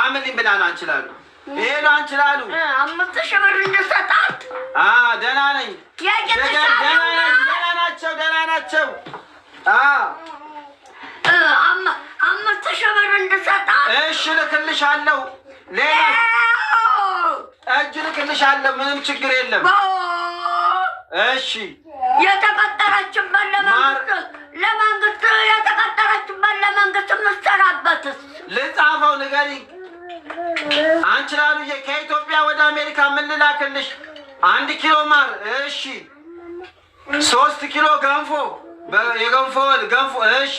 አምልኝ ብላና አንችላሉ ይሄ ነው አንችላሉ 5,000 ብር እንድሰጣት ደህና ነኝ ደህና ናቸው 5,000 ብር እንድሰጣት እሺ ልክልሻለሁ ሌላ እጅ ልክልሻለሁ ምንም ችግር የለም እሺ የተቀጠረችበት ለመንግስት የተቀጠረችበት ለመንግስት የምትሰራበትስ ልጻፈው ንገሪኝ አንችላሉ ከኢትዮጵያ ወደ አሜሪካ ምን ልላክልሽ 1 ኪሎ ማር እሺ 3 ኪሎ ገንፎ ገንፎ እሺ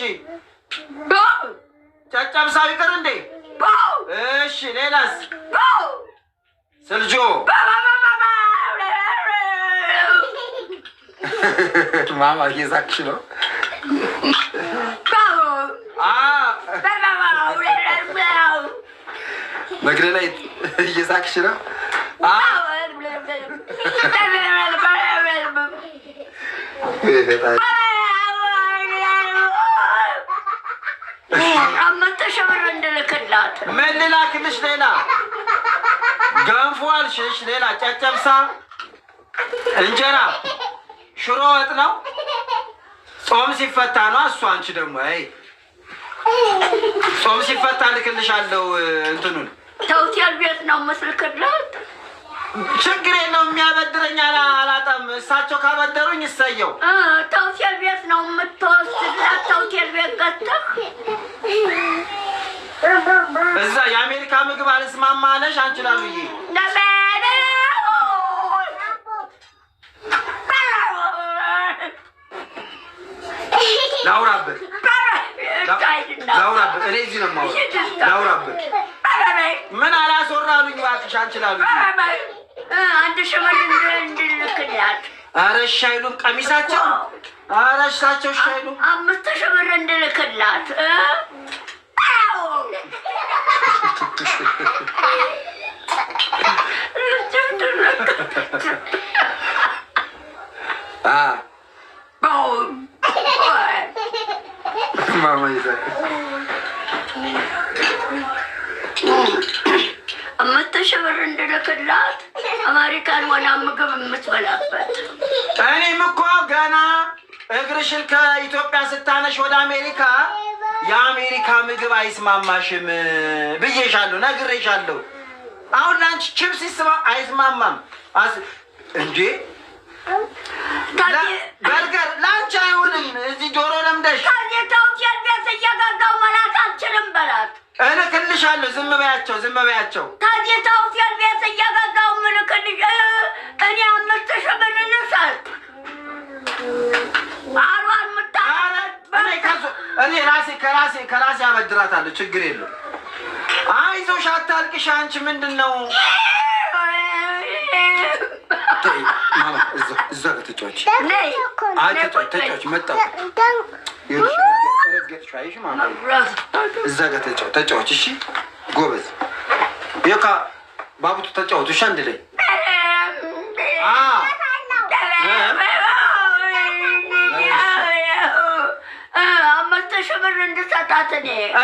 ጨጨብሳው ይቅር እንዴ እሺ ሌላስ ስልጆ ማማ እየሳቅሽ ነው መግደላይ እየሳቅሽ ነው ምን ልላክልሽ ሌላ ገንፎ አልሽሽ ሌላ ጨጨብሳ እንጀራ ሽሮ ወጥ ነው ጾም ሲፈታ ነው እሱ አንቺ ደግሞ ጾም ሲፈታ ልክልሻለሁ እንትኑን ተውቴል ቤት ነው መስልክላት ችግር የለውም የሚያበድረኝ አላጣም እሳቸው ካበደሩኝ እሰየው ተውቴል ቤት ነው የምትወስድላት ተውቴል ቤት ገተህ እዛ የአሜሪካ ምግብ አልስማማ አለሽ አንችላሉዬ ላውራበት እኔ እዚህ ነው ላውራበት ምን አላስወራሉኝ እባክሽ አንችላሉኝ 1,000 ብር እንድልክላት ኧረ እሺ አይሉም ቀሚሳቸው ኧረ እሳቸው እሺ አይሉም 5,000 ብር እንድልክላት ማማ ይዛክ 5,000 ብር እንድልክላት አሜሪካን ሆና ምግብ የምትበላበት እኔም እኮ ገና እግርሽን ከኢትዮጵያ ስታነሽ ወደ አሜሪካ የአሜሪካ ምግብ አይስማማሽም ብዬሻለሁ ነግሬሻለሁ አሁን ላንቺ ቺፕስ አይስማማም እንዴ በርገር ላንቺ አይሆንም እዚህ ዶሮ ለምደሽ ታዲያው ቤት እየገዛው መላክ አልችልም በላት እልክልሻለሁ ዝም በያቸው ታዲያው ቤት እየገዛው ምልክልሽ እኔ 5,000 ብር ልሰጥ አሯን ምታረድ እኔ ከራሴ አበድራታለሁ ችግር የለውም አይዞሽ አታልቅሽ አንቺ ምንድነው ማማ እዛ ጋር ተጫወች ተጫወች መጣሁ እዛ ጋር ተጫወች እሺ ጎበዝ ይካ ባቡቱ ተጫወቱ እሺ አንድ ላይ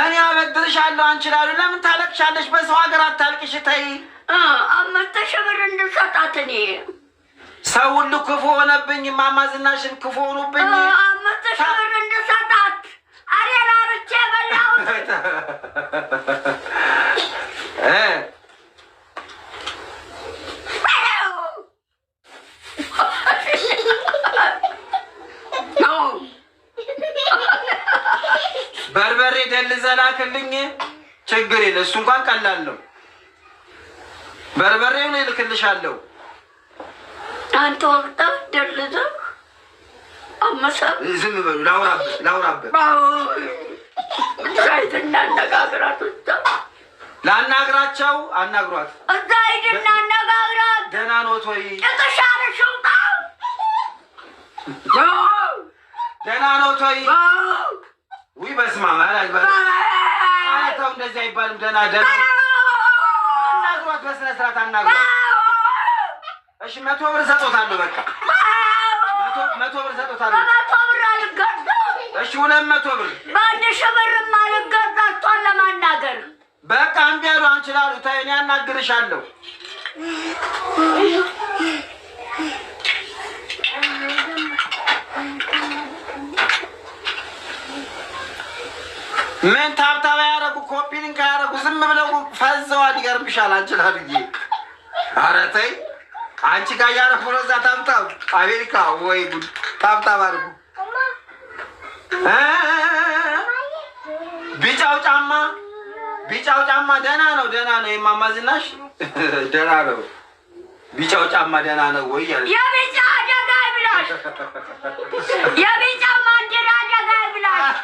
እኔ አበድርሻለሁ አንችላሉ ለምን ታለቅሻለሽ በሰው ሀገር አታልቅሽ ተይ 5,000 ብር እንድሰጣት እኔ ሰው ሁሉ ክፉ ሆነብኝ ማማ ዝናሽን ክፉ ሆኑብኝ 5,000 ብር እንድሰጣት አሬራ ብቻ በላሁት በርበሬ ደልዘላክልኝ ችግር የለ እሱ እንኳን ቀላል ነው በርበሬውን እልክልሻለሁ አንተ ወጣ ደልዘ አመሳ ዝም በሉ ላውራበት ዛይድና አነጋግራት ላናግራቸው አናግሯት ዛይድና አነጋግራት ደህና ኖት ወይ የተሻለ ሽውጣ ደህና ኖት ወይ ውይ በስመ አብ ተው እንደዚህ አይባልም ደህና አናግሯት በስነ ስርዓት አናግሯት እሺ 100 ብር ሰጦታለሁ በቃ 100 ብር ሰጦታለሁ 100 ብር አልገዛም እሺ 200 ብር በ1,000 ብር አልገዛም እሷን ለማናገር በቃ እምቢ አሉ አንችላሉ። ተይ እኔ አናግርሻለሁ። ምን ታብታባ ያደረጉ ኮፒሊንግ ያደረጉ ዝም ብለው ፈዘዋል። ይገርምሻል አንችላሉ። ኧረ ተይ አንቺ ጋር ያረፉ ነው እዛ ታብታብ አሜሪካ ወይ ጉድ ታብታብ አድርጉ። ቢጫው ጫማ ደህና ነው የማማ ዝናሽ ደህና ነው። ቢጫው ጫማ ደህና ነው ወይ ያለ የቢጫ አደጋ ይብላሽ የቢጫ ማንዲራ አደጋ ይብላሽ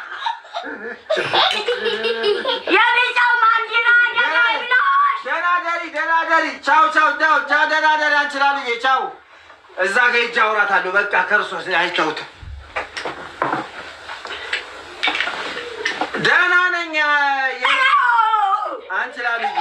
የቢጫ ማንዲራ አደጋ ይብላሽ። ደህና ደሪ ቻው ደህና ደሪ አንችላልዬ ቻው። እዛ ጋር ሂጅ አውራታለሁ። በቃ ከእርሶ አይተውትም። ደህና ነኝ አንችላልዬ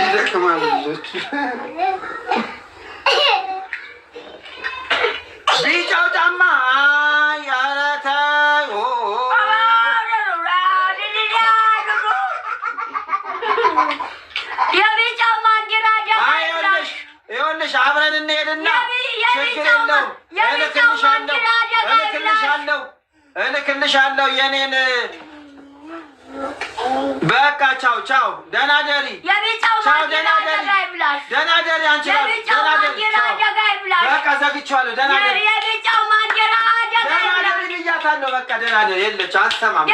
ይደክማል ልጆች። ቢጫው ጫማ የቢጫው ማንዲራ ይኸውልሽ አብረን እንሄድና ችግር የለውም እልክልሻለሁ የኔን በቃ ቻው ደህና ደሪ ደህና ደሪ አንቺ በቃ ዘግቼዋለሁ። ደህና ደሪ ብያታለሁ። በቃ ደህና ደሪ የለች አትሰማም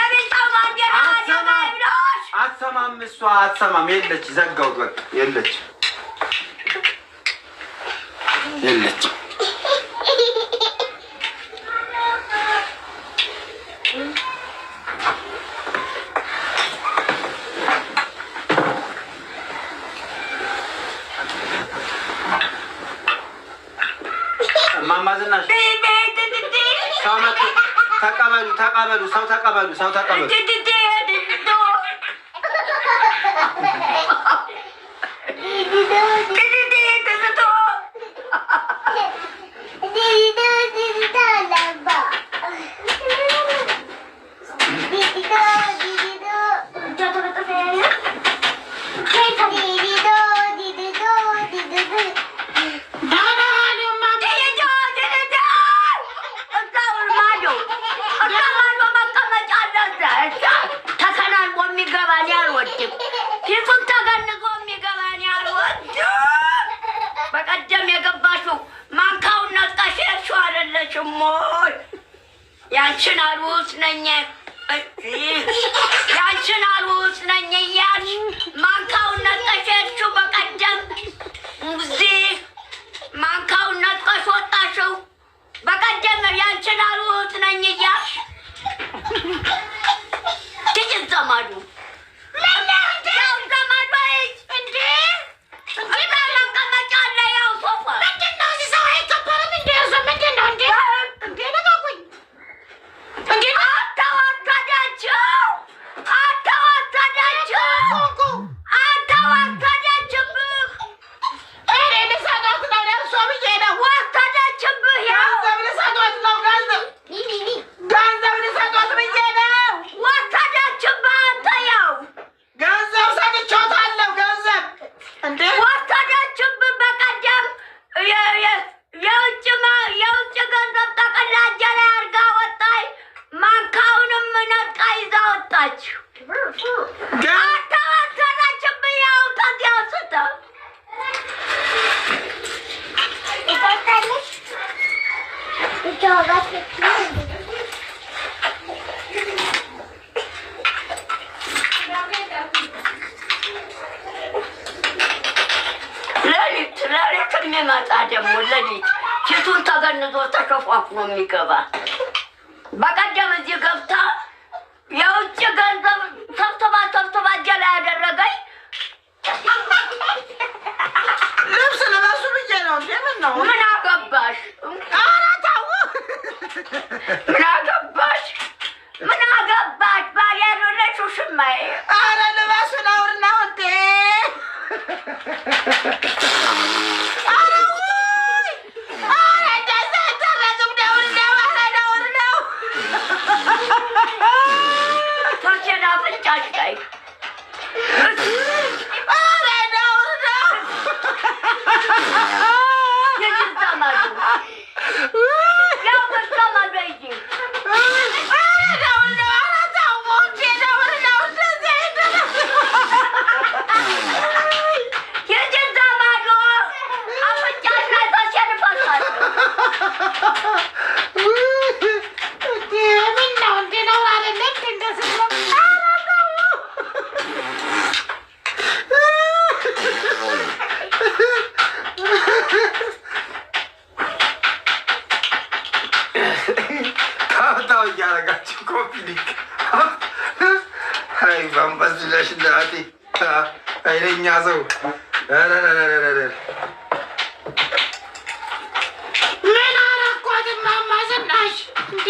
እሷ አትሰማም የለች ዘጋሁት። በቃ የለች እማማ ዝናሽ ሰው መጡ። ተቀበሉ ሰው ተቀበሉ። በቀደም የገባሽው ማንካውን ነጥቀሽ እርሻው አይደለሽም ወይ? ያንቺን አልውስ ነኝ እያልሽ ማንካውን ነጥቀሽ እርሻው በቀደም እዚህ ማንካውን ነጥቀሽ ወጣሽው። በቀደም ያንቺን አልውስ ነኝ እያልሽ ትጅት ዘማዱ የሚመጣ ደግሞ ለሊት ፊቱን ተገንዞ ተሸፋፍኖ የሚገባ በቀደም እዚህ ገብታ የውጭ ገንዘብ ሰብስባ እጄ ላይ ያደረገኝ ልብስ ልበሱ ብዬ ነው። እንደምን ነው? ምን አገባሽ? ኧረ ተው። ምን አገባሽ? ባል ያሉለሽ ውሽማዬ። ኧረ ልበሱ ነውር ነው እንዴ? የኛ ሰው ምን አረኳት እማማ ዝናሽ እንዴ?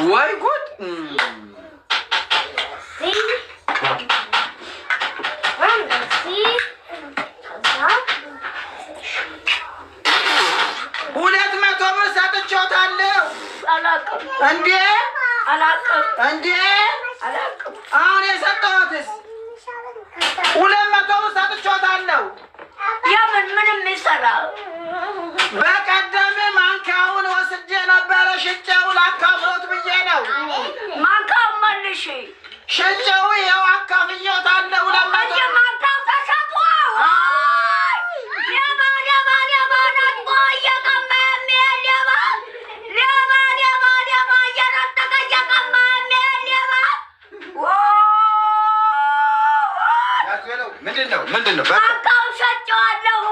ወይ ጉድ! ሁለት መቶ ብር ሰጥቼዎታለሁ። እንዴ እንዴ! አሁን የሰጠሁትስ 200 ብር ሰጥቼዎታለሁ። ምንም ይሰራ በቀደም ማንካውን ወስጄ ነበረ ሽጬው ላካፍሎት ብዬ ነው። ማንካውን መልሽ ሽጬው ይኸው አካፍዬዎታለሁ። 200 ማንካው ተሰጥቶ ምንድን ነው? ማንካውን ሸጬዋለሁ።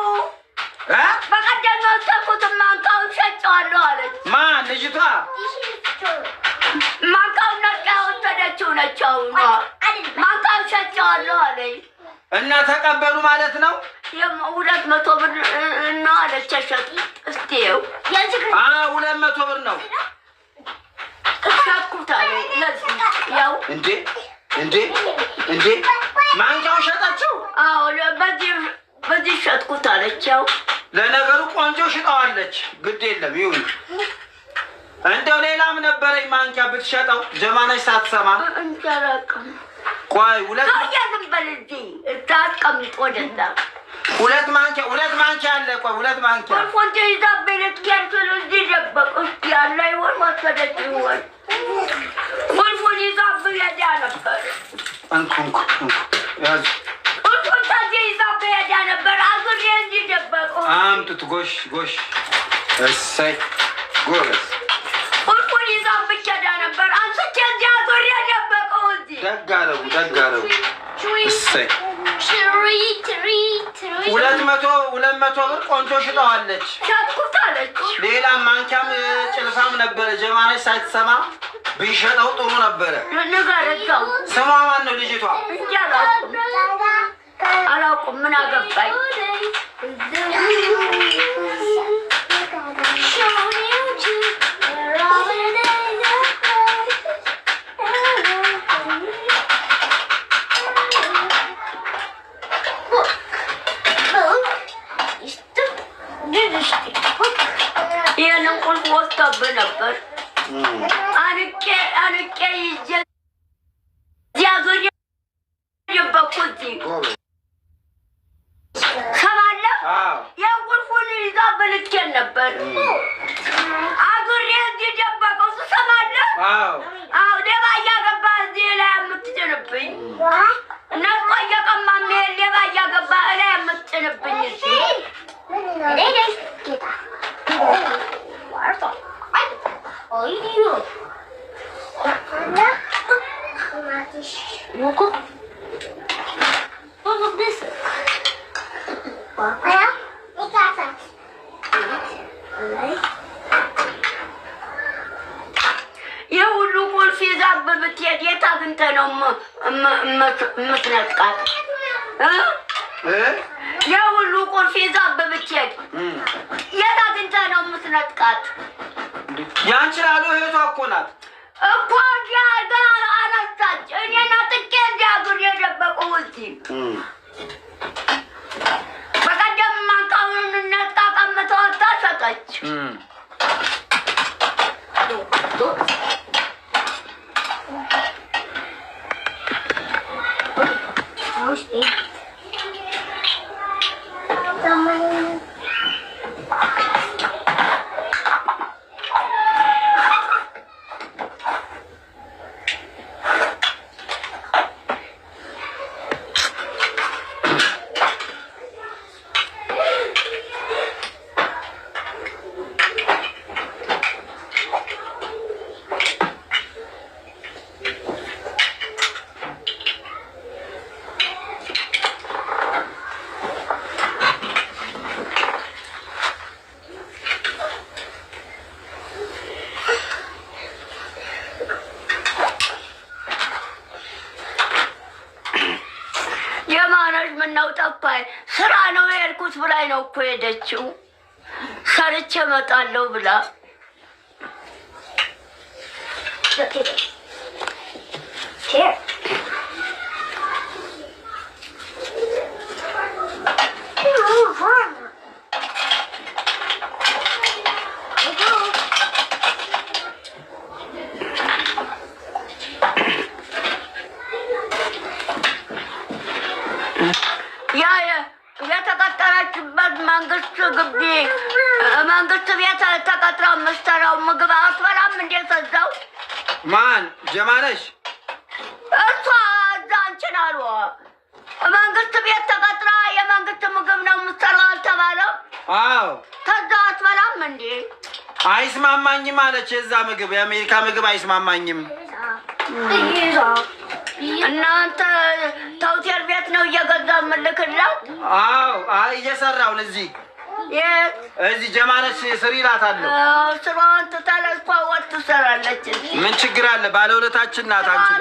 በቀደም የወሰድኩት ማንካውን ሸጬዋለሁ አለች። ማን? ልጅቷ ማንካውን ነቃ የወሰደችው ነች። ማንካውን ሸጬዋለሁ አለኝ እና ተቀበሉ ማለት ነው። 200 ብር ነው አለች። ሸጥ እስቲ ይኸው 200 ብር ነው ሸጥኩት አለኝ። ያው እንዴ ማንካውን ሸጠችው? አዎ በዚህ ሸጥኩት አለች። ያው ለነገሩ ቆንጆ ሽጠዋለች። ግድ የለም ይሁን። እንደው ሌላም ነበረኝ ማንኪያ ብትሸጠው ጀማነች ሳትሰማ። ቆይ ዝም በል እዚህ እታስቀምጥ ወደዛ። ሁለት ማንኪያ አለ። ቆይ 2 ማንኪያ ቁልፉን ይዛብኝ ልትገርትሉ እዚህ ደበቅ እስኪ ያለ ይሆን ወሰደች ይሆን? ቁልፉን ይዛብኝ ሄዳ ነበር። እንኩ ያዙ። ቁልፉን ታዲያ ይዛብኝ ሄዳ ነበር። አዙሬ እዚህ ደበቁ። አምጡት። ጎሽ እሰይ ጎበዝ። ቁልፉን ይዛብኝ ሄዳ ነበር። አንስቼ እዚህ አዙሬ ደበቀው። እዚህ ደግ አደረጉ። እሰይ 200 ብር ቆንጆ ሽጠዋለች። ሸጥኩት አለች። ሌላም ማንኪያም ጭልፋም ነበረ። ጀማነች ሳትሰማ ቢሸጠው ጥሩ ነበረ። ንገረው። ስሟ ማን ነው ልጅቷ? እንጃ አላውቅም። ምን አገባኝ? ይህንን ቁልፍ ወስዶብህ ነበር። አንቄ ይዤ እዚያ ዙሪያ ደበኩ። እዚህ ሰማለህ? ይህን ቁልፉን ይዛብህ ልኬን ነበር። አዙሬ እዚህ ደበቀው። ትሰማለህ? አዎ ሌባ እያገባ እዚህ ላይ የምትጭንብኝ ነጥቆ እየቀማ የሚሄድ ሌባ እያገባ ላይ የምትጭንብኝ እዚህ የሁሉ ቁልፍ ይዛብህ ብትሄድ የት አግኝተህ ነው የምትነጥቃት? የሁሉ ቁልፍ ይዛብህ ብትሄድ የት አግኝተህ ነው የምትነጥቃት? ያንቺ ላሉ እህቷ እኮ ናት እኮ ጋር አነሳች። እኔና ጥቄ እንዲያዙር የደበቁ እዚህ በቀደም ማንካውን ነጣ ዋጠች። የማነሽ ምነው ጠፋኝ? ስራ ነው የሄድኩት ብላኝ ነው እኮ ሄደችው። ሰርቼ እመጣለሁ ብላ የተቀጠረችበት መንግስት ግቢ መንግስት ቤት ተቀጥራ የምትሰራው ምግብ አትበላም እንዴ? ተዛው ማን ጀማነሽ? እሷ እዛ አንቺን አሉ መንግስት ቤት ተቀጥራ የመንግስት ምግብ ነው የምትሰራው አልተባለም? አዎ። ተዛ አትበላም እንዴ? አይስማማኝም አለች። የዛ ምግብ የአሜሪካ ምግብ አይስማማኝም። እናንተ ተውቴል ቤት ነው እየገዛ ምልክላት? አዎ እየሰራው ለዚህ እዚህ ጀማነሽ ስሪ እላታለሁ። ስራዋን ትታ ለእሷ ወጥ ትሰራለች። ምን ችግር አለ? ባለውለታችን ናት። ጀማነሽ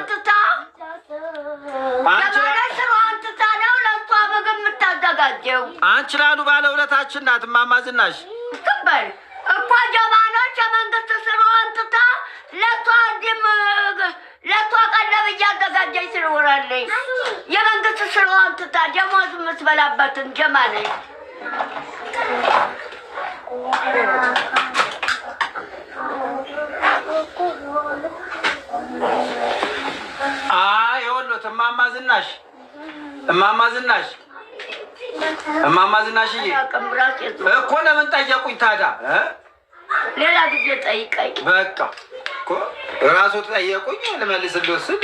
ስራዋን ትታ ነው ለእሷ ምግብ የምታዘጋጀው። አንቺ ላሉ ባለውለታችን ናት። እማማ ዝናሽ ትበል እኮ ጀማነሽ የመንግስት ስራዋን ትታ ለእሷ ለእሷ ቀለብ እያዘጋጀች ትኖራለች። የመንግስት ስራዋን ትታ ደሞዝ የምትበላበትን ጀማነሽ ይኸውልዎት እማማ ዝናሽ እማማ ዝናሽዬ እኮ ለምን ጠየቁኝ ታዲያ? ሌላ ጊዜ ጠይቀኝ። በቃ እኮ እራሱ ጠየቁኝ ልመልስልዎ ስል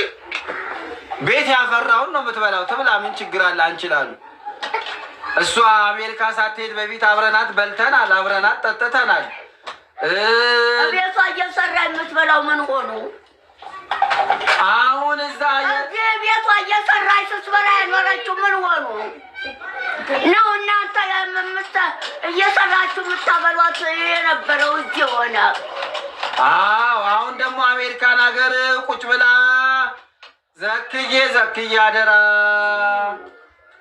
ቤት ያፈራውን ነው የምትበላው። ትብላ፣ ምን ችግር አለ? አንችላሉ። እሷ አሜሪካ ሳትሄድ በፊት አብረናት በልተናል፣ አብረናት ጠጥተናል። ቤቷ እየሰራ የምትበላው ምን ሆኑ? አሁን እዛ ቤቷ እየሰራች ስትበላ ያኖረችው ምን ሆኑ ነው? እናንተ እየሰራችሁ የምታበሏት የነበረው እዚህ ሆነ። አዎ አሁን ደግሞ አሜሪካን ሀገር ቁጭ ብላ ዘክዬ አደራ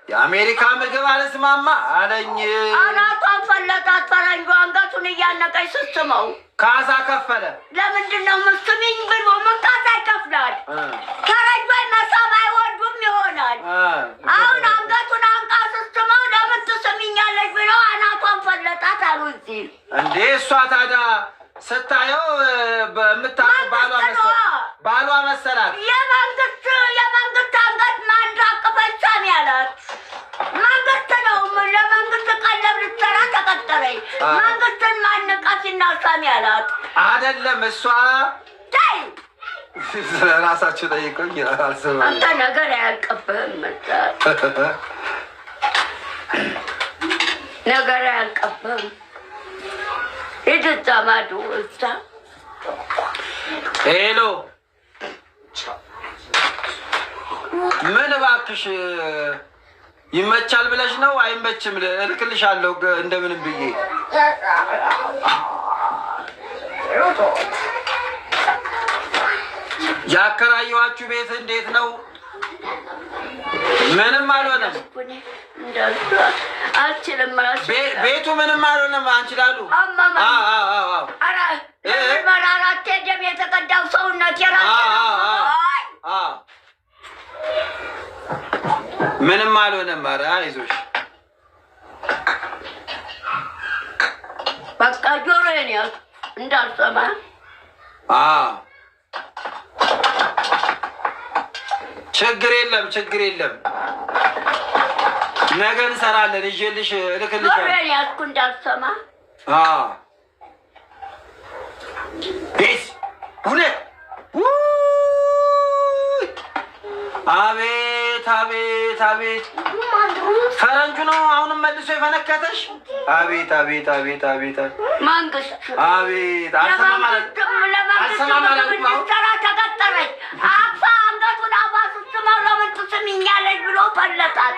የአሜሪካ ምግብ አልስማማ አለኝ። አናቷን ፈለጣት። ፈረንጁ አንገቱን እያነቀኝ ስትመው ካሳ ከፈለ። ለምንድን ነው የምትስሚኝ ብሎ ምን ካሳ ይከፍላል? ፈረንጆ መሳም አይወዱም ይሆናል። አሁን አንገቱን አንቃ ስትመው ለምን ትስሚኛለች ብሎ አናቷን ፈለጣት አሉ። እዚህ እንዴ እሷ ታዲያ ስታየው ባሏ መሰላት። የመንግስት አንገት ማንዳቅፈች ሳሚ ያላት መንግስት ነው። ለመንግስት ቀለብ ልትሰራ ተቀጠረኝ። መንግስትን ማንቃትና ሳሚ ያላት አይደለም። እሷ ራሳቸው ጠይቀኝ። አንተ ነገር አያልቅብህም። ነገር አያልቅብህም። ማዱ እዛ ሄሎ፣ ምን እባክሽ ይመቻል ብለሽ ነው? አይመችም፣ እልክልሻለሁ እንደምንም ብዬ። ያከራየኋችሁ ቤት እንዴት ነው? ምንም አልሆነም። ቤቱ ምንም አልሆነም። አንቺ ላሉ መራራት ደም የተቀዳው ሰውነት ምንም አልሆነም። ኧረ አይዞሽ በቃ ጆሮዬን ያዝ እንዳልሰማ። ችግር የለም ችግር የለም። ነገ እንሰራለን። ይዤልሽ እልክልሻለሁ። ጆሮዬን ያዝኩ እንዳልሰማ። ቤት ሁለት አቤት አቤት አቤት ፈረንጁ ነው አሁንም መልሶ የፈነከተሽ። አቤት አቤት አቤት አቤት መንግስት አቤት ለመንግስት ተቀጠረች። አፋ አንገቱን አፋ ስትመው ለምን ትስሚኛለሽ ብሎ ፈለጣት።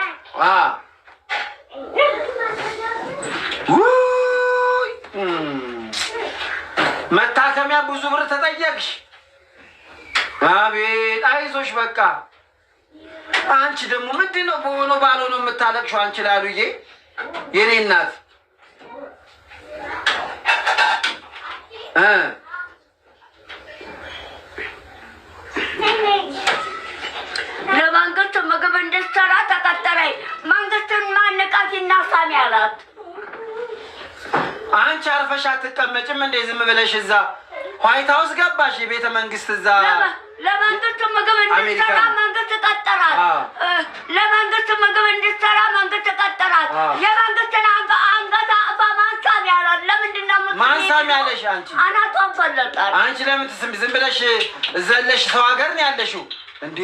መታከሚያ ብዙ ብር ተጠየቅሽ። አቤት አይዞሽ በቃ። አንቺ ደግሞ ምንድን ነው በሆነ ባልሆነ የምታለቅሽው? አንቺ ላሉዬ የኔ እናት ለመንግስት ምግብ እንድትሰራ ተቀጠረኝ። መንግስትን ማንቃት ይናሳሚ አላት። አንቺ አርፈሽ አትቀመጭም እንዴ? ዝም ብለሽ እዛ ዋይት ሀውስ ገባሽ? የቤተ መንግስት እዛ ለመንግስት ምግብ እንድትሰራ መንግስት ቀጠራት። ለመንግስት ምግብ እንድትሰራ መንግስት ቀጠራት። የመንግስትን አንገት አፋ ማንሳሚ ያላት። ለምንድን ነው ማንሳሚ ያለሽ? አንቺ አናቷን ፈለጣል። አንቺ ለምን ዝም ብለሽ ዘለሽ? ሰው ሀገር ነው ያለሽው እንዴ?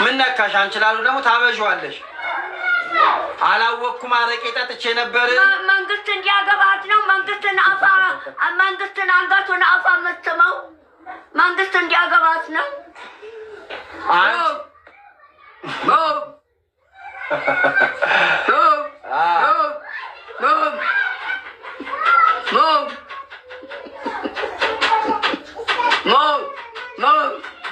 ምን ነካሽ? አንቺ ላሉ ደግሞ ታበዥዋለሽ። አላወቅኩም። አረቄ ጠጥቼ ነበር። መንግስት እንዲያገባት ነው። መንግስትን አንገቱን አፋ መትመው መንግስት እንዲያገባት ነው።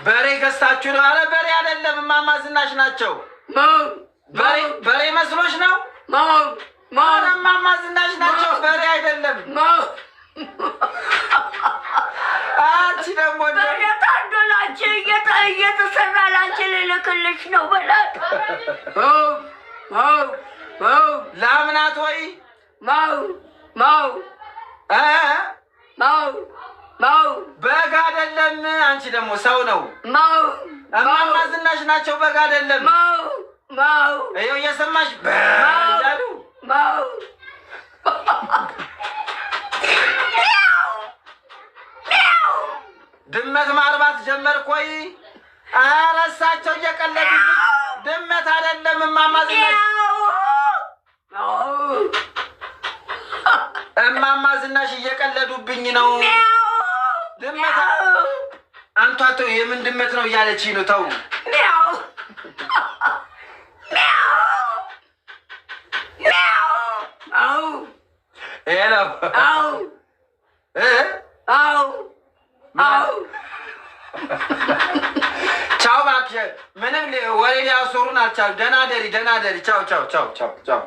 በሬ ገዝታችሁ ነው? አረ በሬ አይደለም፣ እማማ ዝናሽ ናቸው። በሬ መስሎሽ ነው? ኧረ እማማ ዝናሽ ናቸው፣ በሬ አይደለም። አንቺ ደግሞ ታዶላች እየተሰራ ላንቺ ልልክልሽ ነው በላት። ላምናት ወይ በግ አይደለም። አንቺ ደግሞ ሰው ነው። እማማ ዝናሽ ናቸው፣ በግ አይደለም። ይኸው እየሰማሽ እያሉ ድመት ማርባት ጀመርኩ ወይ? ኧረ እሳቸው እየቀለዱ ድመት አይደለም እማማ ዝናሽ። እማማ ዝናሽ እየቀለዱብኝ ነው። ድመት አንቷ ተው፣ የምን ድመት ነው እያለች ነው። ተው ሄሎ ቻው እባክሽ። ምንም ወሬ ሊያስወሩን አልቻሉም። ደህና ደሪ ደህና ደሪ። ቻው ቻው ቻው ቻው ቻው።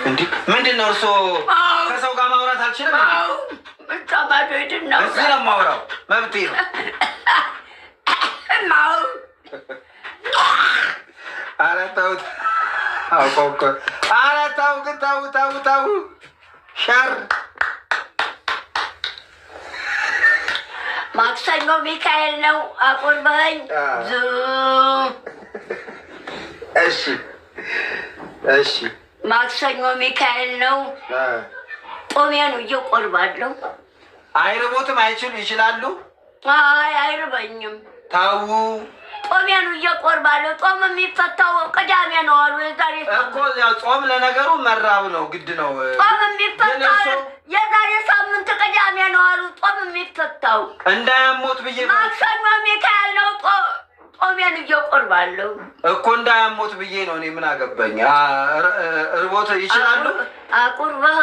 እንዲህ ምንድን ነው እርስዎ? ከሰው ጋር ማውራት አልችልም። እዚህ ነው የማውራው፣ መብቴ ነው። ኧረ ተውት። ኧረ ተው ግን ተው ተው ተው። ሸር ማክሰኞ ሚካኤል ነው። አቁርበኝ። እሺ እሺ። ማክሰኞ ሚካኤል ነው። ጦሜኑ እየቆርባለሁ። አይርቦትም? ይችላሉ? አይ አይርበኝም። ታው ጦሜኑ እየቆርባለሁ። ጦም የሚፈታው ቅዳሜ ነው አሉ። የዛሬ እኮ ያው ጾም ለነገሩ መራብ ነው፣ ግድ ነው። ጦም የሚፈታው የዛሬ ሳምንት ቅዳሜ ነው አሉ። ጦም የሚፈታው እንዳያሞት ብዬ ማክሰኞ ሚካኤል ነው። ጦሜኑ እየቆርባለሁ እኮ እንዳያሞት ብዬ ነው። እኔ ምን አገባኝ? እርቦት ይችላሉ? አቁርበህ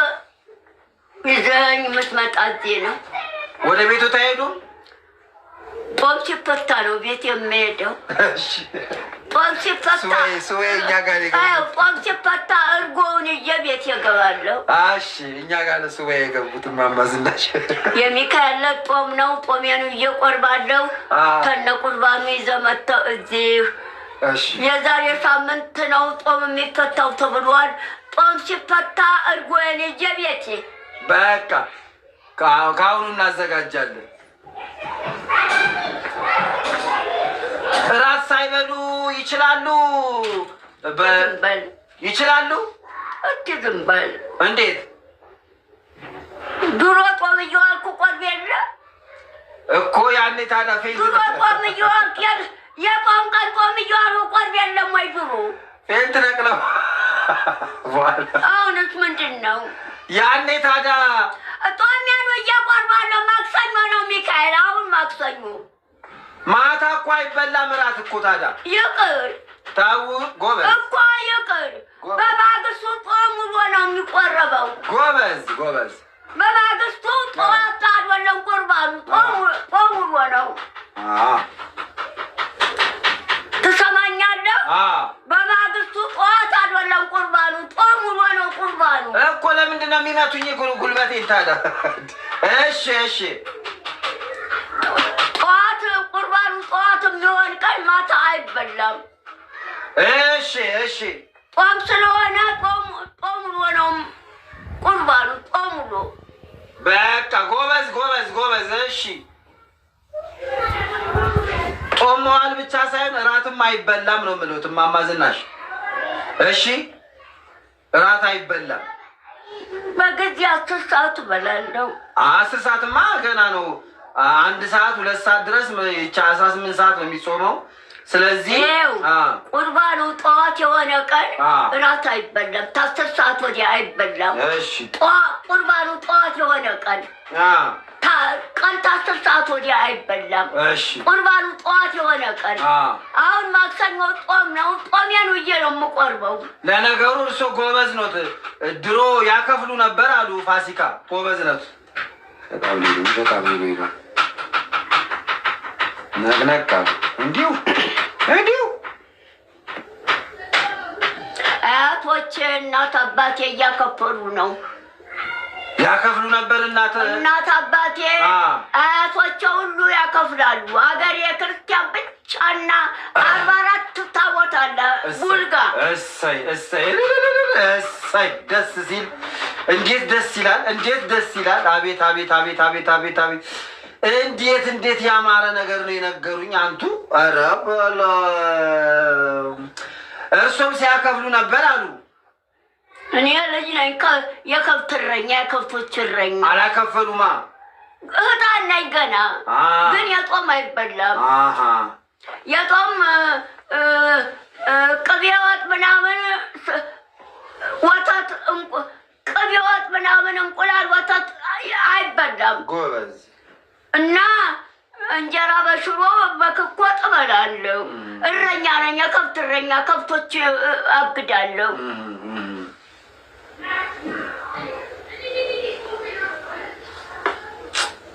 ይዘኝ የምትመጣ እዚህ ነው። ወደ ቤቱ ተሄዱ? ጦም ሲፈታ ነው ቤት የሚሄደው። ጦም ሲፈታ ጦም ሲፈታ እርጎውን ይዤ ቤት እገባለሁ። እሺ እኛ ጋር ሱባኤ የገቡት እማማ ዝናሽ የሚካኤል ጦም ነው። ጦሜኑ እየቆርባለሁ። ከነ ቁርባኑ ይዘህ መጥተው እዚህ እሺ የዛሬ ሳምንት ነው ጦም የሚፈታው ተብሏል። ጦም ሲፈታ እርጎዬን ይዤ ቤቴ በቃ ከአሁኑ እናዘጋጃለን። እራት ሳይበሉ ይችላሉ? ይችላሉ? ዝም በል። እንዴት? ድሮ ጦም እየዋልኩ ቆርብ የለ እኮ ያኔ ታዲያ ፌንት ድሮ ጦም እየዋልኩ የጾም ቀን ጦም እየዋልኩ ቆርብ የለም ወይ? ድሮ ፌንት ነቅለው አሁንስ ምንድን ነው? ያኔ ታዲያ ጦም ያኑ እያቆርባለሁ። ማክሰኞ ነው ሚካኤል። አሁን ማክሰኞ ማታ እኮ አይበላም እራት እኮ ታዲያ ይቅር ታው ጎበዝ እኮ ይቅር። በማግስቱ ጦም ውሎ ነው የሚቆረበው። ጎበዝ በማግስቱ ጠዋት አይደለም ቁርባኑ ጦም ውሎ ነው። ትሰማኛለህ? በማግስቱ ጠዋት አይደለም ቁርባኑ ጦም ውሎ ነው። ቁርባኑ እኮ ለምንድን ነው የሚመቱኝ? ጉልበቴን ታዲያ እሺ ጠዋት ቁርባኑ ጠዋት የሚሆን ቀን ማታ አይበላም። እሺ ጦም ስለሆነ ጦም ውሎ ነው ቁርባኑ ጦም ውሎ። በቃ ጎበዝ እሺ ጦም መዋል ብቻ ሳይሆን እራትም አይበላም ነው የምለው እማማ ዝናሽ። እሺ እራት አይበላም። በጊዜ 10 ሰዓት እበላለሁ። 10 ሰዓትማ ገና ነው። 1 ሰዓት 2 ሰዓት ድረስ ይቻ 18 ሰዓት ነው የሚጾመው። ስለዚህ ቁርባኑ ጠዋት የሆነ ቀን እራት አይበላም። 10 ሰዓት ወዲያ አይበላም። እሺ ቁርባኑ ጠዋት የሆነ ቀን 10 ሰዓት ወዲያ አይበላም። እሺ ቁርባኑ ጠዋት የሆነ ቀን አሁን ማክሰኞ ጦም ነው። ጦሜን ውዬ ነው የምቆርበው። ለነገሩ እርሶ ጎበዝ ኖት። ድሮ ያከፍሉ ነበር አሉ ፋሲካ። ጎበዝ ነት በጣም ነቅነቅ እንዲሁ አያቶቼ እናት አባቴ እያከፈሉ ነው። ያከፍሉ ነበር እናት አባቴ አያቶቼ ሁሉ ያከፍላሉ። አገር የክርስቲያን ብቻና 44 ታቦት አለ ቡልጋ። እሰይ ደስ ሲል እንዴት ደስ ይላል። አቤት እንዴት ያማረ ነገር ነው የነገሩኝ አንቱ። ኧረ እርሶም ሲያከፍሉ ነበር አሉ። እኔ ልጅ ነኝ። የከብት እረኛ የከብቶች እረኛ። አላከፈሉማ። ህፃን ነኝ ገና። ግን የጦም አይበላም። የጦም ቅቤ ወጥ ምናምን ወተት ቅቤ ወጥ ምናምን እንቁላል ወተት አይበላም። ጎበዝ እና እንጀራ በሽሮ በክኮ እበላለሁ። እረኛ ነኝ። የከብት እረኛ ከብቶች አግዳለሁ።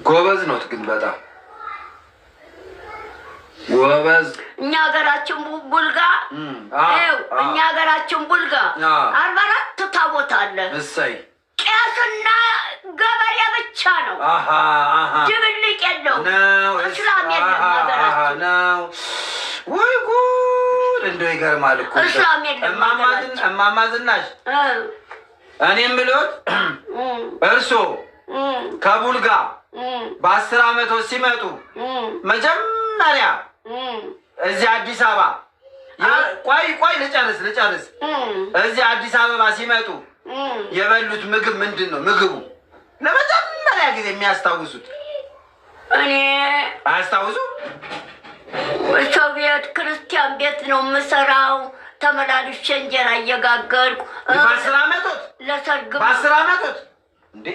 ጎበዝ ኖት ግን በጣም ጎበዝ። እኛ ሀገራችን ቡልጋ እኛ ሀገራችን ቡልጋ 44 ታቦት አለ። እሰይ ቄስና ገበሬ ብቻ ነው። ድብልቅ የለውም። እስላም የለም ሀገራችን ነው። ወይ ጉድ! እንደው ይገርማል እኮ እስላም የለም። እማማ ዝናሽ እኔ የምልዎት እርሶ ከቡልጋ በ10 ዓመት ሲመጡ መጀመሪያ እዚህ አዲስ አበባ ቆይ ልጨርስ እዚህ አዲስ አበባ ሲመጡ የበሉት ምግብ ምንድን ነው? ምግቡ ለመጀመሪያ ጊዜ የሚያስታውሱት? እኔ አያስታውሱ? ሰው ቤት ክርስቲያን ቤት ነው የምሰራው። ተመላልሼ እንጀራ እየጋገርኩ በ10 ዓመቶት ለሰርግ በ10 ዓመቶት እንዴ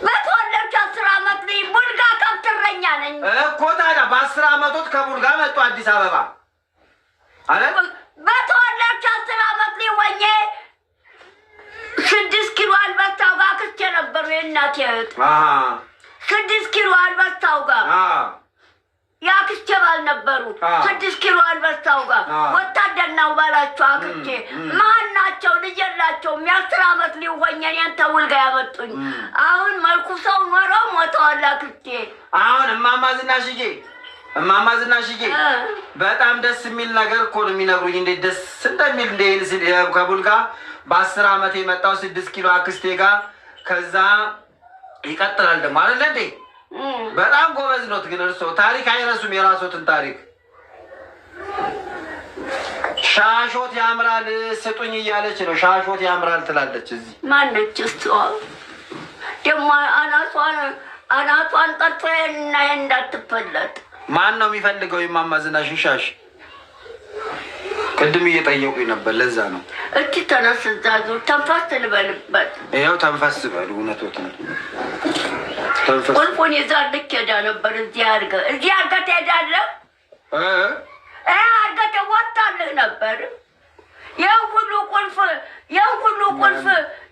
በተወለድኩ 10 ዓመት ላይ ቡልጋ ከብት እረኛ ነኝ እኮ። ታዲያ በ10 ዓመቶት ከቡልጋ መጡ አዲስ አበባ አለ። በተወለድኩ 10 ዓመት ላይ ወኜ 6 ኪሎ አልበሳው ጋር አክስቴ ነበሩ የእናቴ እህት። 6 ኪሎ አልበሳው ጋር የአክስቴ ባል ነበሩ። 6 ኪሎ አልበሳው ጋር ወታደር ነው ባላቸው አክስቴ ማን ናቸው? ልጅ የላቸውም። የ10 ዓመት ሊሆኝ እኔን ተቡልጋ ያመጡኝ። አሁን መልኩ ሰው ኖረው ሞተዋል አክስቴ። አሁን እማማ ዝናሽዬ እማማ ዝናሽዬ በጣም ደስ የሚል ነገር እኮ ነው የሚነግሩኝ። እንዴት ደስ እንደሚል እንደ ከቡልጋ በ10 ዓመት የመጣው 6 ኪሎ አክስቴ ጋር ከዛ ይቀጥላል ደግሞ አይደል እንዴ? በጣም ጎበዝ ኖት። ግን እርሶ ታሪክ አይረሱም የራሶትን ታሪክ። ሻሾት ያምራል ስጡኝ እያለች ነው። ሻሾት ያምራል ትላለች። እዚህ ማነች እሷ ደግሞ? አናቷን ጠርቶ እና እንዳትፈለጥ ማን ነው የሚፈልገው? የማማ ዝናሽን ሻሽ ቅድም እየጠየቁኝ ነበር። ለዛ ነው እቲ ተነስ፣ እዛ ዙር ተንፈስ ልበልበት። ይኸው ተንፈስ በሉ። እውነቶትን ቁልፉን ይዛ ልክ ሄዳ ነበር። እዚህ አድርገህ ትሄዳለህ። አድርገህ ትወጣልህ ነበር። ይህን ሁሉ ቁልፍ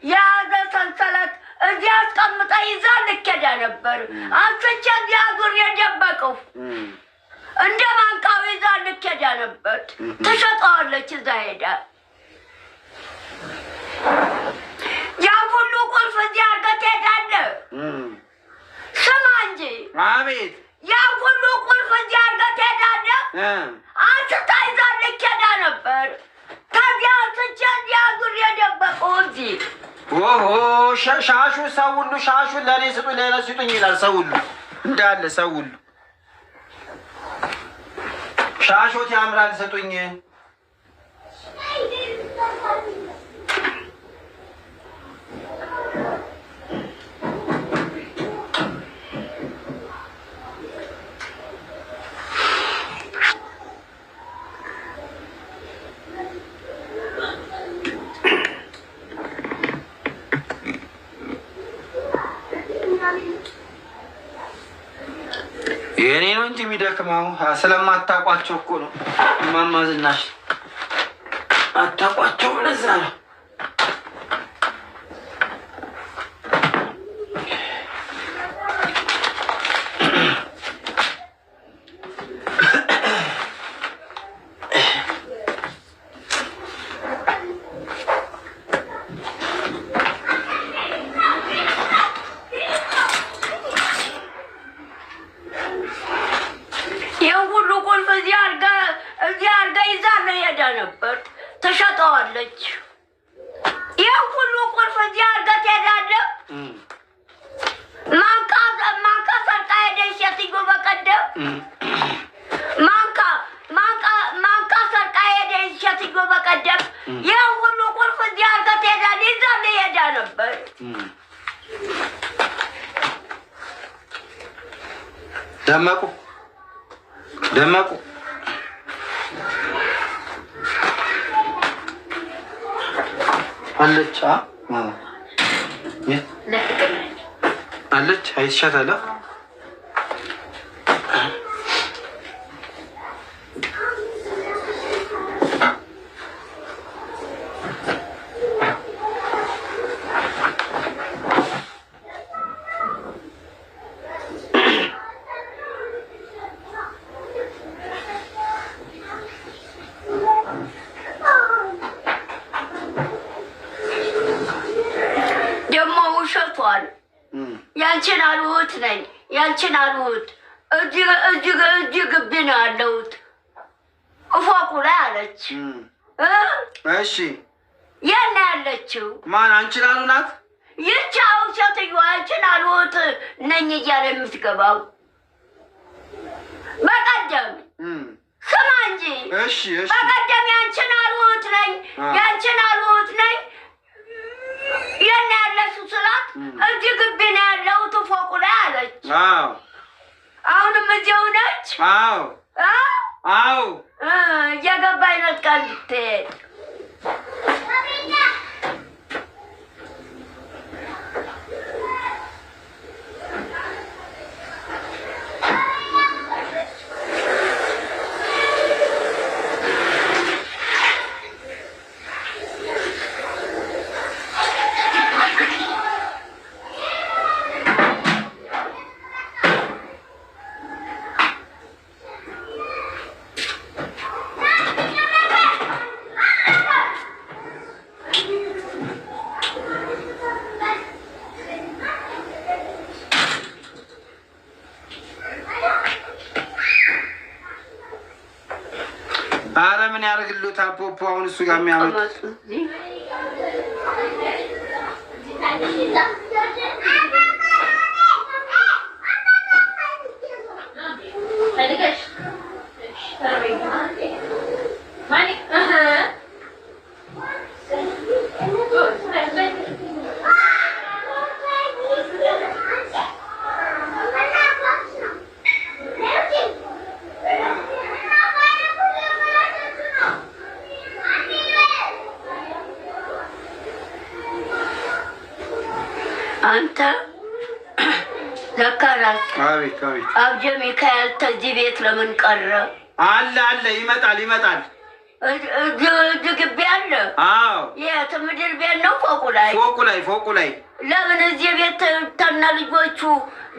የያዘ ሰንሰለት እዚህ አስቀምጣ ይዛ ልክ ሄዳ ነበር። አንስቼ እዚህ አዙር የደበቀው እንደ ማንቃው ይዛ ልክ ሄዳ ነበር። ትሸጠዋለች እዛ ሄዳ። ያ ሁሉ ቁልፍ እዚህ አድርገህ ትሄዳለህ። ስማ እንጂ አቤት። ያ ሁሉ ቁልፍ እዚህ አድርገህ ትሄዳለህ። አንስታ ይዛ ልክ ሄዳ ነበር። ከዚያ አንስቼ እዚህ አዙር የደበቀው እዚህ ሻሹ ሰው ሁሉ ሻሹን ለእኔ ስጡኝ ለእኔ ስጡኝ ይላል። ሰው ሁሉ እንዳለ ሰው ሁሉ ሻሾት ያምራል ስጡኝ። የኔ ነው እንጂ የሚደክመው ስለማታውቋቸው እኮ ነው። እማማ ዝናሽ አታውቋቸው፣ ለዛ ነው። ነበር ተሸጠዋለች። ይህ ሁሉ ቁልፍ እዚህ አድርገህ ትሄዳለህ። ማንካ ሰርቃ ሄደች ሴትዮ በቀደም ማንካ ሰርቃ ሄደች ሴትዮ በቀደም። ይህ ሁሉ ቁልፍ እዚህ አድርገህ ትሄዳለህ። ይዛልህ ሄዳ ነበር። ደመቁ አለች አለች አይሻታለ ያንቺን አልሁት ነኝ ያንቺን አልሁት እጅግ ግቢ ነው ያለሁት እፎቁ ላይ አለች። እሺ የት ነው ያለችው? ማን አንቺን አሉ ናት? ይቻው ሴትዮዋ አንቺን አልሁት ነኝ እያለ የምትገባው በቀደም ስማ እንጂ እሺ በቀደም ያንቺን አልሁት ነኝ የት ነው ያለችው ስላት እዚህ ግቢ ነው ያለሁት ፎቁ ላይ አለች። አሁንም እዚያው ነች? አዎ እየገባኝ ነጥቃ እንድትሄድ ምን ያደርግልዎታል? ፖፖ አሁን እሱ ጋር የሚያመጡ አንተ ዘካራስ አቤት አቤት አብጀ ሚካኤል ተዚህ ቤት ለምን ቀረ? አለ ይመጣል ግቢ አለ። አዎ የት ምድር ቤት ነው? ፎቁ ላይ ለምን እዚህ ቤት ተና ልጆቹ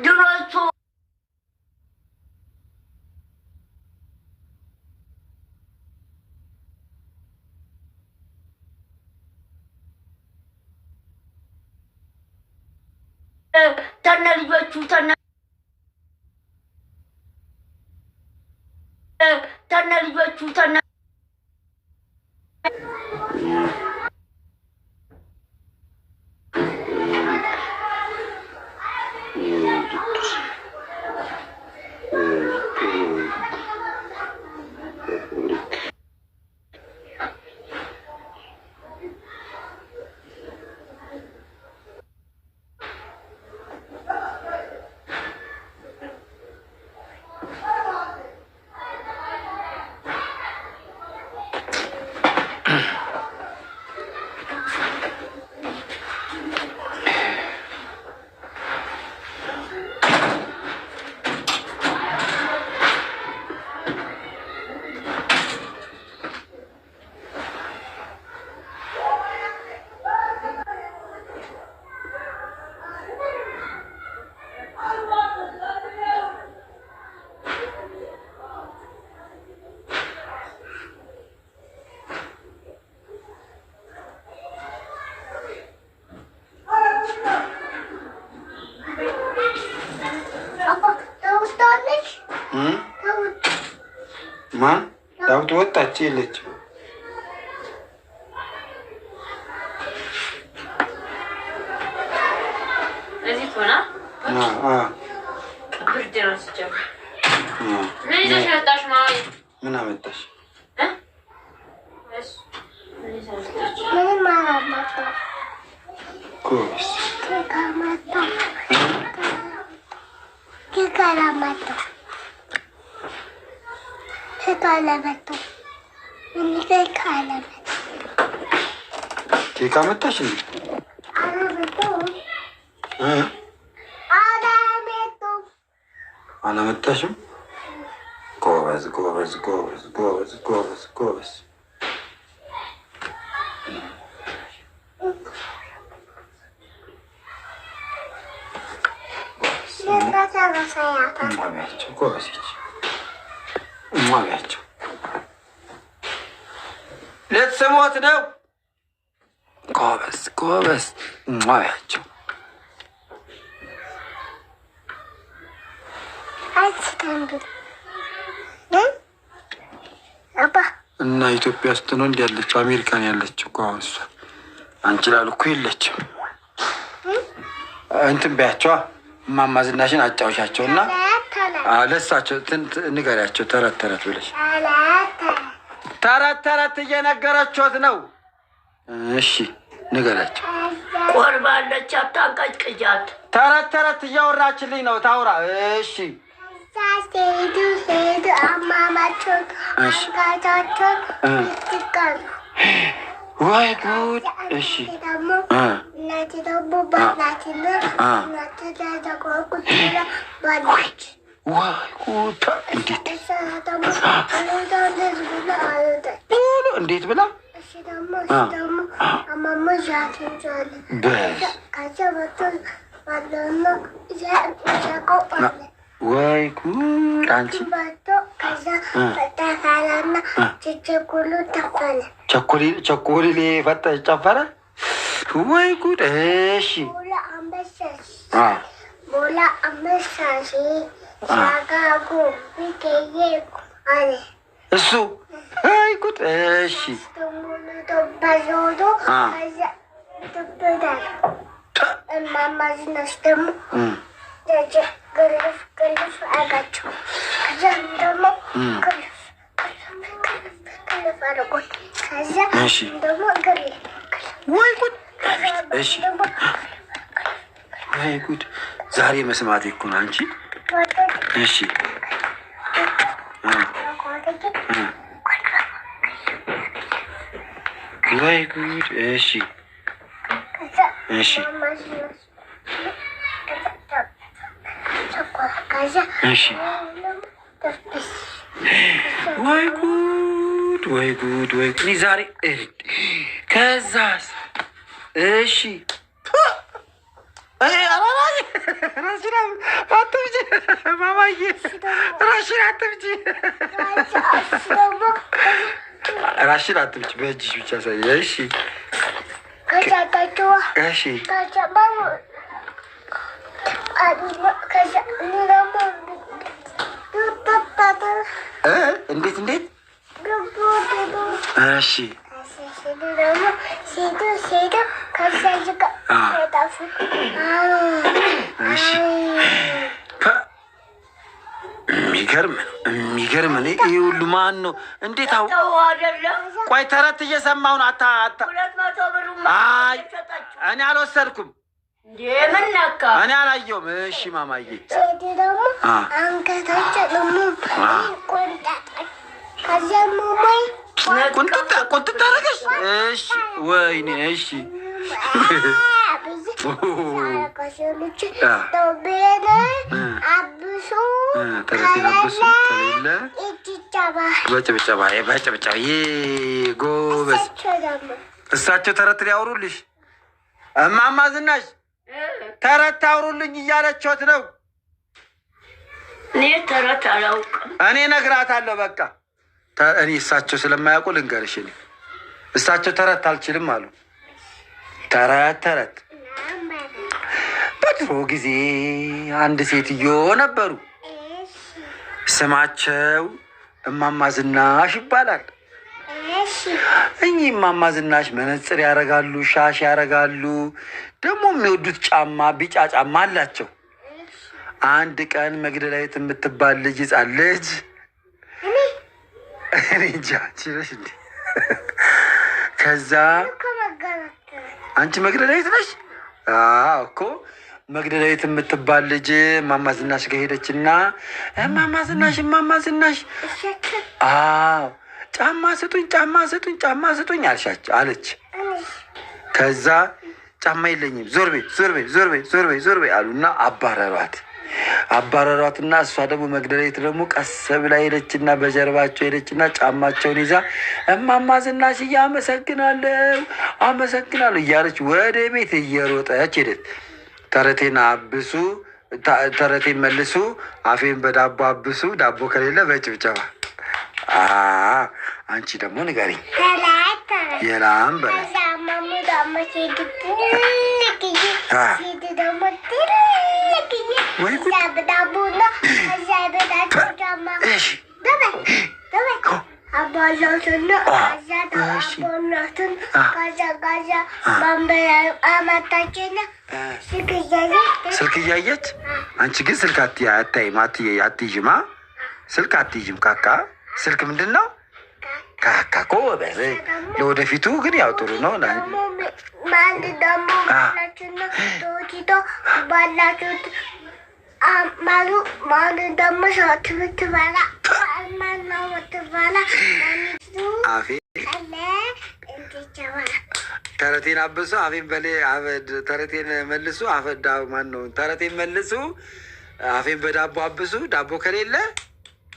ድሮቹ ተነ ልጆቹ ተነ ማን ዳውት ወጣች የለችም። እዚህ ሆና ብርድ ነው ሲጀምር። ምን ይዘሽ መጣሽ? ምን አመጣሽ? ኬክ አመጣሽ እንዴ? አላመጣሽም? ጎበዝ ጎበዝ ጎበዝ ጎበዝ ጎበዝ ጎበዝ። እሟቢያቸው ጎበዞች፣ እሟቢያቸው። ልትስሞት ነው? ጎበዝ ጎበዝ፣ እሟቢያቸው። እና ኢትዮጵያ ውስጥ ነው እንዲ ያለችው? አሜሪካን ያለችው እኮ አሁን እሷ። አንቺ ላሉ እኮ የለችም። እንትን በያቸዋ እማማ ዝናሽን አጫውሻቸው እና ለሳቸው ንገሪያቸው። ተረት ተረት ብለሽ ተረት ተረት እየነገረችት ነው። እሺ ንገሪያቸው። ቆርባለች፣ አታንቀጭቅጃት። ተረት ተረት እያወራችልኝ ነው። ታውራ። እሺ ሄዱ አማማቸውን አንጋታቸውን ይትቃሉ። ወይ ጉድ! እሺ ደግሞ እናቴ ደግሞ ባላትና እናቴ ተቆቁት ባላች። ወይ ጉድ! እንዴት እንዴት ብላ ደግሞ አማማ ዛትንጫለ ከዚያ በቶ ባለና ዛቆ አለ። ወይ ጉድ! አንቺ ከዛ ተፋላና ቸኮሉ ተፋለ። ቸኮሌ ፈጠ ጨፈረ። ወይ ጉድ! እሺ ቦላ አንበሳሽ ሻጋጉ ቢከዬ አለ እሱ አይ ጉድ እሺ እማማ ዝናሽ ደግሞ ግልፍ አጋቸው ከዚያም ደግሞ ግልፍ አድርጎት ከዚያ ደግሞ ወይ ጉድ እሺ ወይ ጉድ ዛሬ መስማት እኮ ነው አንቺ እሺ ወይ ጉድ እሺ እሺ እሺ ወይ ጉድ ወይ ጉድ ወይ ጉድ ዛሬ ከዛስ እሺ ራሽን አትብጪ በእጅሽ ብቻ ሳይ እሺ እሺ እንዴት እንዴት እሺ የሚገርም እኔ ይሄ ሁሉ ማን ነው? እንዴት አው ቆይ ተረት እየሰማሁ ነው። አይ እኔ አልወሰድኩም። ምን ነካ? እኔ አላየሁም። እሺ ማማዬ ቁንጥጥ አደረገሽ? እሺ ወይኔ እሺ ተረቴን አብሱ ከሌለ በጭብጨባ ጎበዝ። እሳቸው ተረት ሊያወሩልሽ እማማ ዝናሽ ተረት አውሩልኝ እያለችዎት ነው። እኔ ተረት አላውቅም። እኔ እነግራታለሁ። በቃ እኔ እሳቸው ስለማያውቁ ልንገርሽ። እኔ እሳቸው ተረት አልችልም አሉ። ተረት በድሮ ጊዜ አንድ ሴትዮ ነበሩ። ስማቸው እማማ ዝናሽ ይባላል። እኚህ እማማ ዝናሽ መነጽር ያደርጋሉ፣ ሻሽ ያደርጋሉ። ደግሞ የሚወዱት ጫማ ቢጫ ጫማ አላቸው። አንድ ቀን መግደላዊት የምትባል ልጅ ሕፃን ልጅ እኔ እንጃ ችለሽ እንዴ ከዛ አንቺ መግደላዊት ነሽ? አዎ እኮ መግደላዊት የምትባል ልጅ እማማ ዝናሽ ጋር ሄደችና እማማ ዝናሽ አዎ ጫማ ስጡኝ አለች። ከዛ ጫማ የለኝም ዞር በይ አሉና አባረሯትና እሷ ደግሞ መግደላዊት ደግሞ ቀስ ብላ ሄደችና በጀርባቸው ሄደችና ጫማቸውን ይዛ እማማ ዝናሽ አመሰግናለሁ እያለች ወደ ቤት እየሮጠች ሄደች። ተረቴን መልሱ፣ አፌን በዳቦ አብሱ፣ ዳቦ ከሌለ በጭብጨባ። አንቺ ደግሞ ንገሪኝ። የላም በረት ስልክ እያየች አንቺ ግን ስልክ አትይዥማ። ስልክ አትይዥም። ካካ ስልክ ምንድን ነው? ካካ እኮ ለወደፊቱ ግን ያው ጥሩ ነው። ተረቴን አብሱ፣ አፌን በሌ ተረቴን መልሱ፣ ተረቴን መልሱ፣ አፌን በዳቦ አብሱ፣ ዳቦ ከሌለ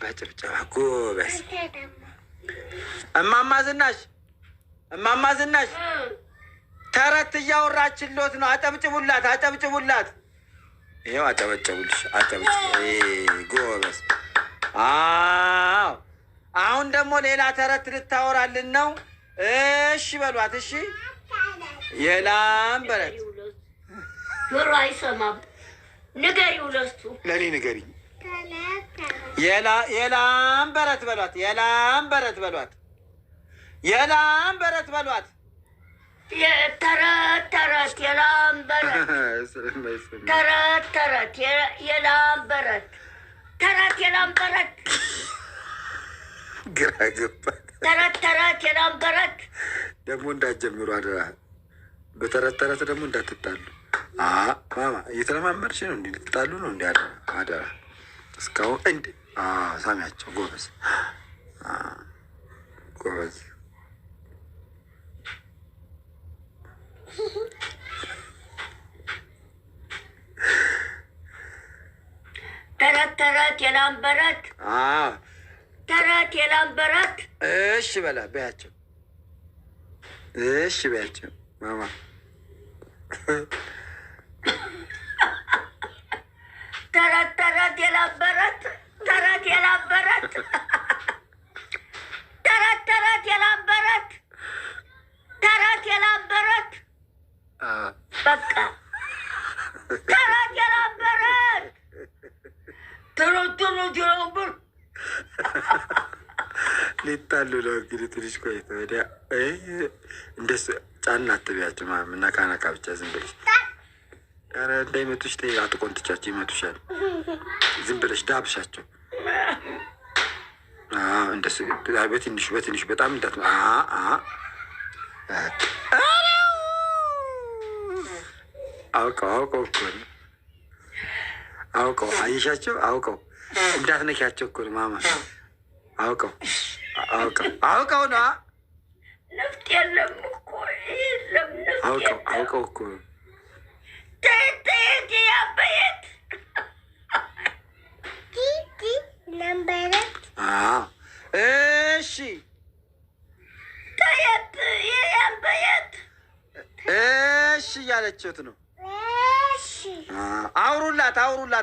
በጭብጨባ ጎበዝ። እማማ ዝናሽ ተረት እያወራችሎት ነው። አጨብጭቡላት። ይኸው አጨበጨቡልሽ። ጎበዝ። አሁን ደግሞ ሌላ ተረት ልታወራልን ነው። እሺ በሏት። እሺ የላም በረት ጆሮ አይሰማም። ንገሪው ለሱ ለእኔ ንገሪኝ። የላም በረት በሏት። የላም በረት በሏት። ተረት ተረት የላም በረት ተረት ተረት የላም በረት ተረት የላም በረት ግራ ገባት። ተረት ተረት የላም በረት ደግሞ እንዳትጀምሩ አደራ። በተረት ተረት ደግሞ እንዳትጣሉ። ማማ እየተለማመድሽ ነው። እንዲ ልትጣሉ ነው። እንዲ አደራ። እስካሁን እንዲ ሳሚያቸው። ጎበዝ ጎበዝ። ተረት ተረት የላም በረት ተረት የላም በረት። እሺ በላ በያቸው። እሺ በያቸው ማማ። ተረት ተረት የላም በረት ተረት የላም በረት ተረት ተረት የላም በረት ተረት የላም በረት። በቃ ተረት የላም በረት ተረት ተረት የላም በረት። ሊጣሉ ነው እንግዲህ። ትንሽ ቆይቶ ወዲያ እንደሱ ጫና አትቢያቸው ማም። ነካ ነካ ብቻ ዝም ብለሽ። ኧረ እንዳይመቱሽ ተይ። አትቆንጥቻቸው ይመቱሻል። ዝም ብለሽ ዳብሻቸው። እንደሱ በትንሹ በትንሹ በጣም እንዳት አውቀው እኮ ነው። አውቀው አየሻቸው። አውቀው እንዳትነኪያቸው እኮ ነው ማማ። አውቀው ነው። ነፍጥ የለም እኮ የለም። አውቀው እኮ ነው። ተየት ያበየት ነንበረት። እሺ ተየት ያበየት። እሺ እያለችት ነው። አውሩላት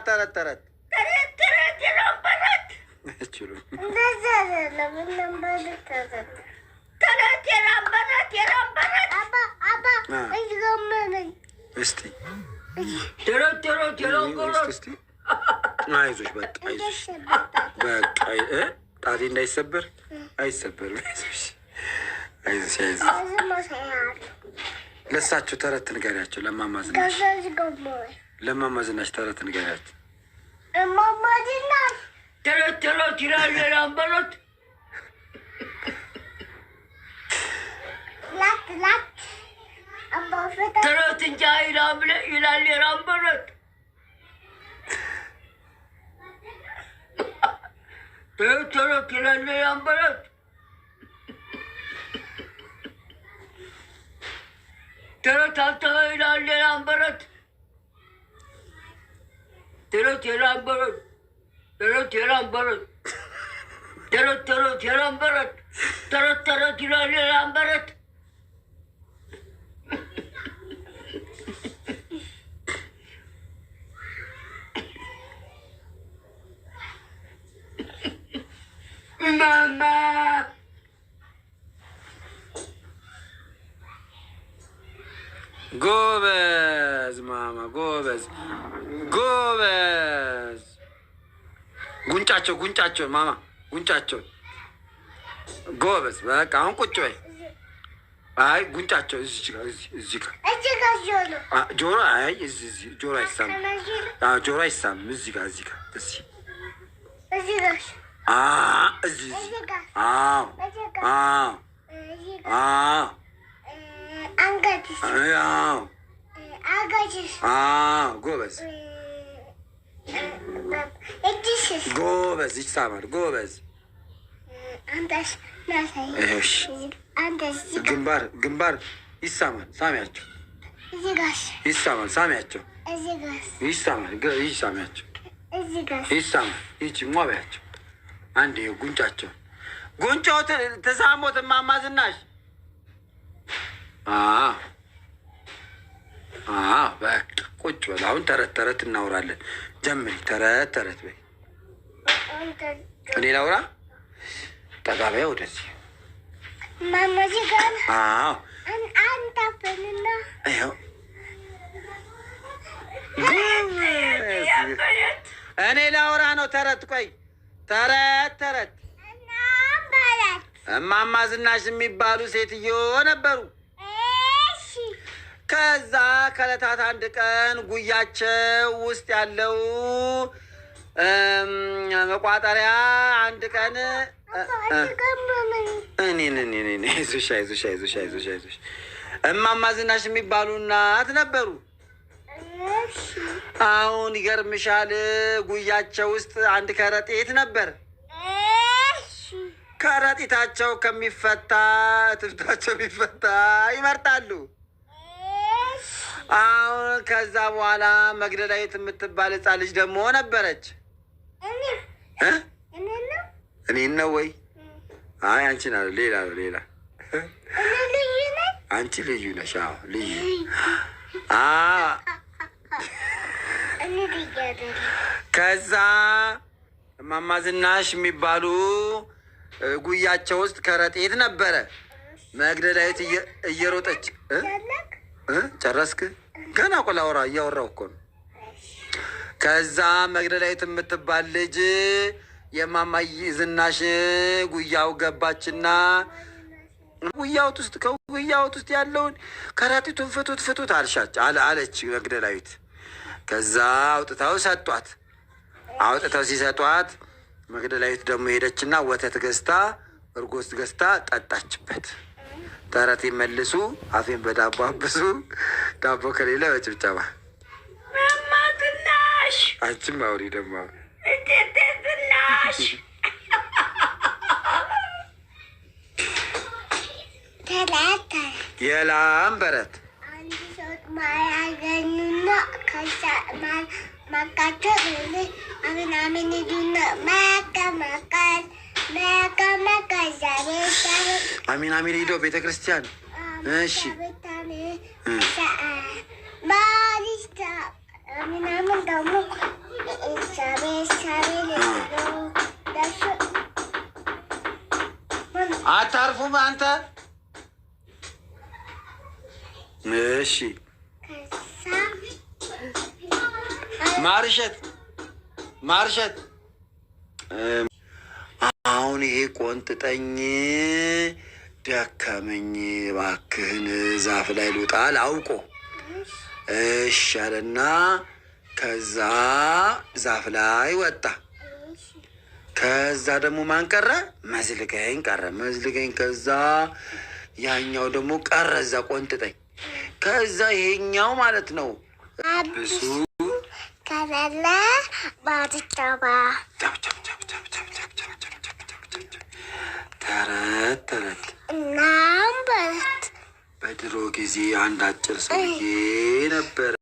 ተረት ተረት ተረት ተረት የነበረት አይችሉም። ተረት የነበረት እስቲ ተረት ተረት የነበረት። እስቲ አይዞሽ በቃ አይዞሽ በቃ ጣቴ እንዳይሰበር አይሰበርም። አይዞሽ ለሳቸው ተረት ንገሪያቸው። ለማማዝናሽ ተረት ንገሪያቸው። ተረት ተረት ይላል የነበረት ተረት እንጃ ይላል የነበረት ተረት ተረት ይላል የነበረት ተረት አልተኸ ይላል የነበረት ተረት የነበረት ተረት የነበረት ተረት ተረት የነበረት ተረት ተረት ይላል የነበረት ማማ ጎበዝ ማማ ጎበዝ ጎበዝ። ጉንጫቸው ማማ ጉንጫቸው ጎበዝ። በቃ አሁን ቁጭ በይ። አይ ጉንጫቸው እዚህ ጋር ጆሮ። አይ ጆሮ አይሳም። ጆሮ አይሳም። እዚህ ጋር እዚህ ጎበዝ ጎበዝ። ይሳማል ጎበዝ። ግንባር ይሳማል። ሳሚያቸው ይሳማል። ሳሚያቸው ይሳማል። ሳሚያቸው ይሳማል። ይቺ ሟቢያቸው አንድ ጉንጫቸው ተሳሞት ማማዝናሽ። በቃ ቁጭ በል። አሁን ተረት ተረት እናውራለን። ጀምሪ ተረት ተረት በይ። እኔ ላውራ። ጠጋ በይ ወደዚህ። እኔ ላውራ ነው። ተረት ቆይ ተረት ተረት እማማ ዝናሽ የሚባሉ ሴትዮ ነበሩ። ከዛ ከዕለታት አንድ ቀን ጉያቸው ውስጥ ያለው መቋጠሪያ አንድ ቀን አይዞሽ እማማ ዝናሽ የሚባሉ እናት ነበሩ። አሁን ይገርምሻል፣ ጉያቸው ውስጥ አንድ ከረጢት ነበር። ከረጢታቸው ከሚፈታ እትብታቸው ቢፈታ ይመርጣሉ። አሁን ከዛ በኋላ መግደላዊት የምትባል ሕፃን ልጅ ደግሞ ነበረች። እኔን ነው ወይ? አይ አንቺን አለ ሌላ ነው ሌላ። አንቺ ልዩ ነሽ። አዎ ልዩ። ከዛ እማማ ዝናሽ የሚባሉ ጉያቸው ውስጥ ከረጢት ነበረ። መግደላዊት እየሮጠች ጨረስክ? ገና እኮ ላወራ እያወራሁ እኮ ነው። ከዛ መግደላዊት የምትባል ልጅ የእማማ ዝናሽ ጉያው ገባችና ጉያውት ውስጥ ከጉያውት ውስጥ ያለውን ከረጢቱን ፍቱት አለች መግደላዊት። ከዛ አውጥተው ሰጧት። አውጥተው ሲሰጧት መግደላዊት ደግሞ ሄደችና ወተት ገዝታ እርጎስ ገዝታ ጠጣችበት። ተረት መልሱ፣ አፌን በዳቦ አብሱ፣ ዳቦ ከሌለ በጭብጨባ። እማማ ዝናሽ አንቺም አውሪ ደግሞ ዝናሽ የላም በረት አሚን ሂዶ ቤተ ክርስቲያን። እሺ አታርፉም አንተ? እሺ ማርሸት አሁን ይሄ ቆንጥጠኝ ደከመኝ፣ እባክህን ዛፍ ላይ ልውጣል አውቆ እሺ አለና ከዛ ዛፍ ላይ ወጣ። ከዛ ደግሞ ማን ቀረ? መዝልገኝ ቀረ። ከዛ ያኛው ደግሞ ቀረ እዛ ቆንጥጠኝ። ከዛ ይሄኛው ማለት ነው ብሱ ከበለ ባትጫባ ተረት እናም በድሮ ጊዜ አንድ አጭር ሰውዬ ነበረ።